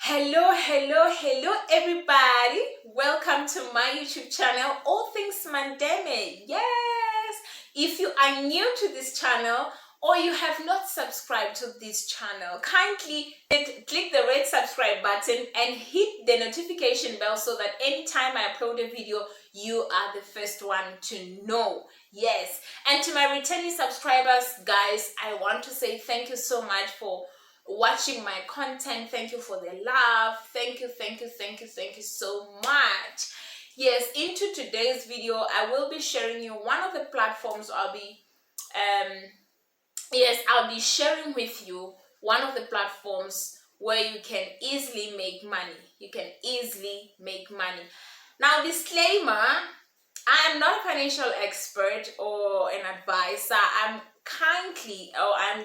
Hello, everybody. Welcome to my YouTube channel, All Things Mandeme. Yes, if you are new to this channel or you have not subscribed to this channel, kindly click the red subscribe button and hit the notification bell so that anytime I upload a video, you are the first one to know. Yes, and to my returning subscribers, guys, I want to say thank you so much for watching my content. Thank you for the love. Thank you so much. Yes, into today's video I will be sharing you one of the platforms. I'll be sharing with you one of the platforms where you can easily make money. Now, disclaimer, I am not a financial expert or an advisor. I'm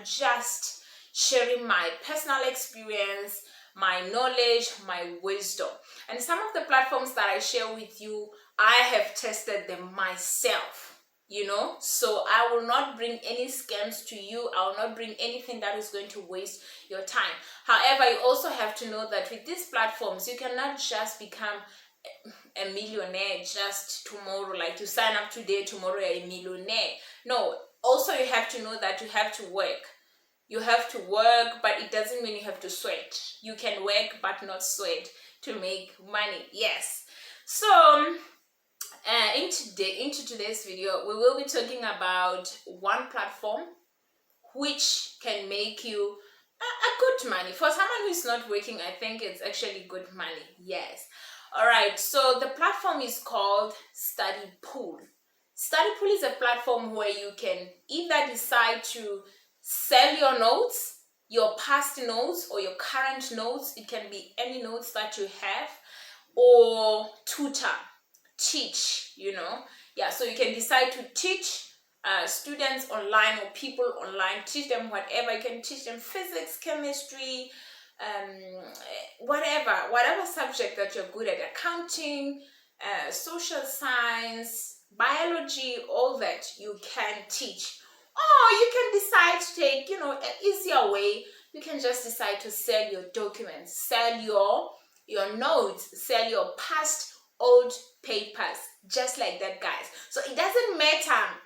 just sharing my personal experience, my knowledge, my wisdom. And some of the platforms that I share with you, I have tested them myself, so I will not bring any scams to you. I will not bring anything that is going to waste your time. However, you also have to know that with these platforms, you cannot just become a millionaire just tomorrow. Like, you sign up today, tomorrow you're a millionaire. No, also you have to know that you have to work. But it doesn't mean you have to sweat. You can work but not sweat to make money. Yes. So into today's video, we will be talking about one platform which can make you a good money. For someone who is not working, I think it's actually good money. Yes. All right. So the platform is called studypool. Studypool is a platform where you can either decide to sell your notes, your past notes or your current notes. It can be any notes that you have, or teach. So you can decide to teach students online or people online. Teach them whatever. You can teach them physics, chemistry, whatever subject that you're good at. Accounting, social science, biology, all that you can teach. Or you can decide to take, an easier way. You can just decide to sell your documents, sell your notes, sell your past old papers, just like that, guys. So it doesn't matter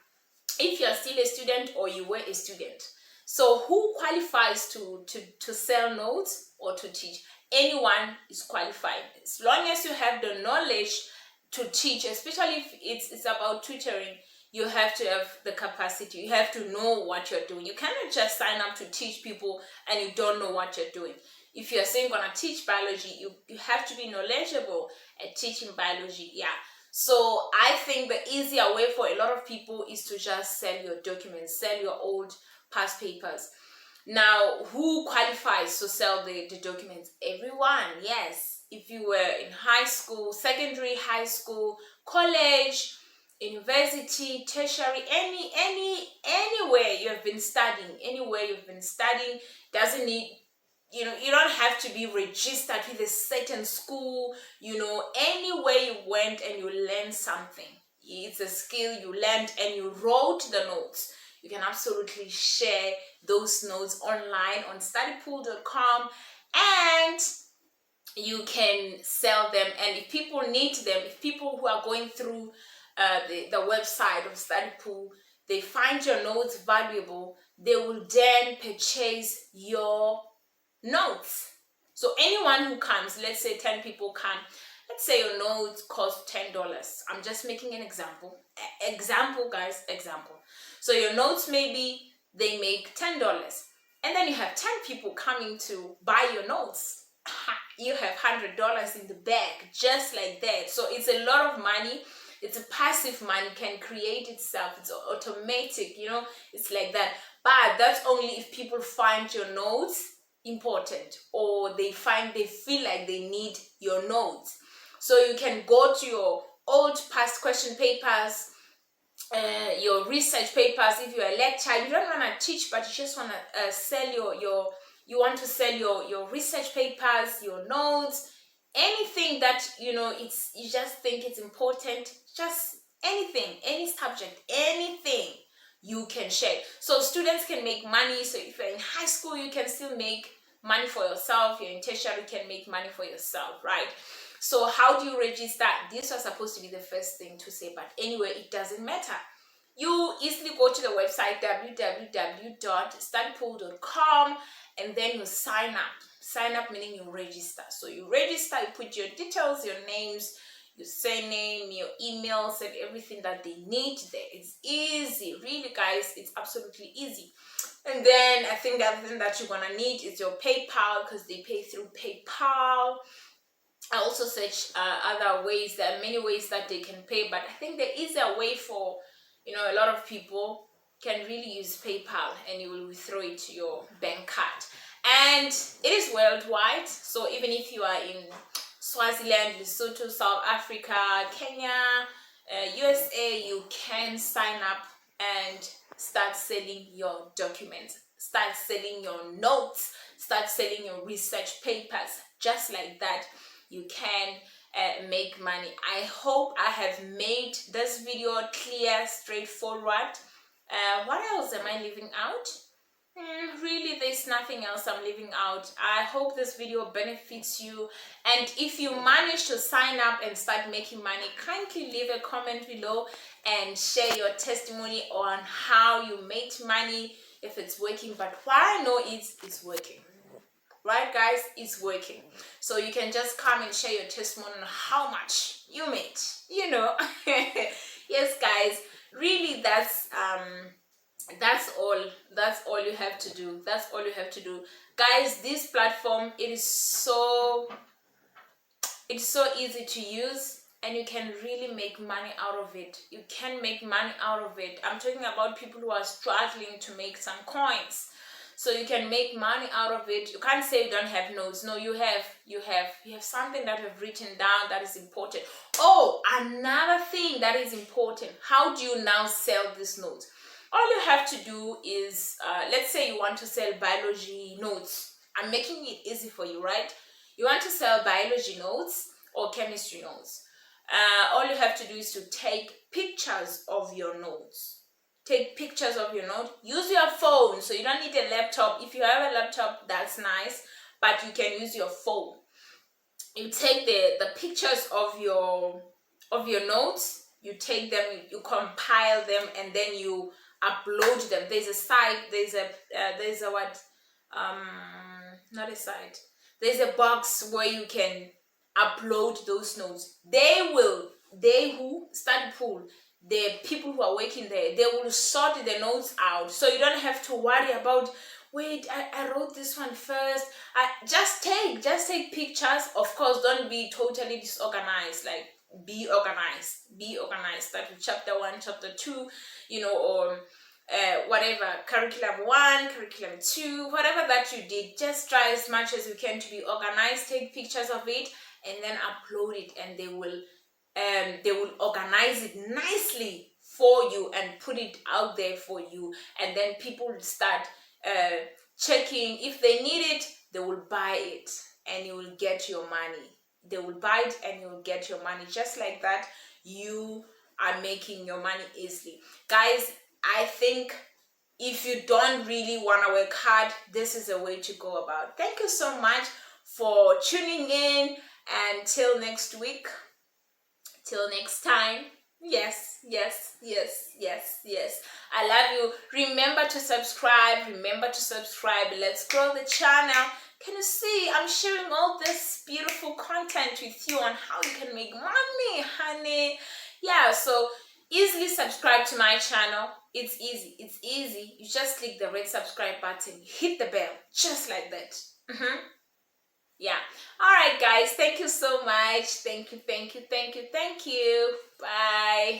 if you're still a student or you were a student. So who qualifies to sell notes or to teach? Anyone is qualified. As long as you have the knowledge to teach, especially if it's about tutoring, you have to have the capacity. You have to know what you're doing. You cannot just sign up to teach people and you don't know what you're doing. If you're saying gonna teach biology, you have to be knowledgeable at teaching biology. Yeah. So I think the easier way for a lot of people is to just sell your documents, sell your old past papers. Now, who qualifies to sell the documents? Everyone. Yes. If you were in high school, secondary, high school, college, university, tertiary, anywhere you've been studying, doesn't need, you don't have to be registered with a certain school. Anywhere you went and you learned something, it's a skill you learned and you wrote the notes, you can absolutely share those notes online on studypool.com, and you can sell them. And if people need them, if people who are going through the website of studypool, they find your notes valuable, they will then purchase your notes. So anyone who comes, let's say 10 people come, let's say your notes cost $10. I'm just making an example. Example. So your notes, maybe they make $10, and then you have 10 people coming to buy your notes. You have $100 in the bag, just like that. So it's a lot of money. It's a passive money, can create itself. It's automatic, it's like that. But that's only if people find your notes important, or they feel like they need your notes. So you can go to your old past question papers, your research papers. If you're a lecturer, you don't want to teach, but you just want to sell your research papers, your notes, anything that you just think it's important, just anything, any subject, anything you can share. So students can make money. So if you're in high school, you can still make money for yourself. You're in tertiary, you can make money for yourself, right? So how do you register? This was supposed to be the first thing to say, but anyway, it doesn't matter. You easily go to the website www.studypool.com, and then you sign up. Sign up meaning you register. So you register, you put your details, your names, your surname, your emails, and everything that they need there. It's easy, really, guys. It's absolutely easy. And then I think the other thing that you're gonna need is your PayPal, because they pay through PayPal. I also search other ways. There are many ways that they can pay, but I think there is a way for, a lot of people can really use PayPal, and you will withdraw it to your bank card. And it is worldwide, so even if you are in Swaziland, Lesotho, South Africa, Kenya, USA, you can sign up and start selling your documents, start selling your notes, start selling your research papers. Just like that, you can make money. I hope I have made this video clear, straightforward. What else am I leaving out? Really, there's nothing else I'm leaving out. I hope this video benefits you, and if you manage to sign up and start making money, kindly leave a comment below and share your testimony on how you made money, if it's working. But what I know is it's working. Right, guys, it's working. So you can just come and share your testimony on how much you made, Yes, guys, really, that's all you have to do. That's all you have to do, guys. This platform, it's so easy to use, and you can really make money out of it. You can make money out of it. I'm talking about people who are struggling to make some coins. So you can make money out of it. You can't say you don't have notes. No, you have something that you've written down that is important. Oh, another thing that is important. How do you now sell these notes? All you have to do is, let's say you want to sell biology notes. I'm making it easy for you, right? You want to sell biology notes or chemistry notes. All you have to do is to take pictures of your notes. Take pictures of your note. Use your phone, so you don't need a laptop. If you have a laptop, that's nice, but you can use your phone. You take the pictures of your notes. You take them, you compile them, and then you upload them. There's a site. There's a not a site. There's a box where you can upload those notes. They who study pool, the people who are working there, they will sort the notes out, so you don't have to worry about, wait, I wrote this one first. Just take pictures. Of course, don't be totally disorganized. Like, be organized. Start with chapter 1, chapter 2, or whatever, curriculum 1, curriculum 2, whatever that you did. Just try as much as you can to be organized. Take pictures of it and then upload it, and they will organize it nicely for you and put it out there for you, and then people will start checking. If they need it, they will buy it, and you will get your money. They will buy it and you will get your money. Just like that, you are making your money easily. Guys, I think if you don't really want to work hard, this is a way to go about. Thank you so much for tuning in. Until next week, till next time. Yes. I love you. Remember to subscribe. Let's grow the channel. Can you see I'm sharing all this beautiful content with you on how you can make money, honey? Yeah, so easily subscribe to my channel. It's easy. You just click the red subscribe button, hit the bell, just like that. Yeah. All right, guys. Thank you so much. Thank you. Bye.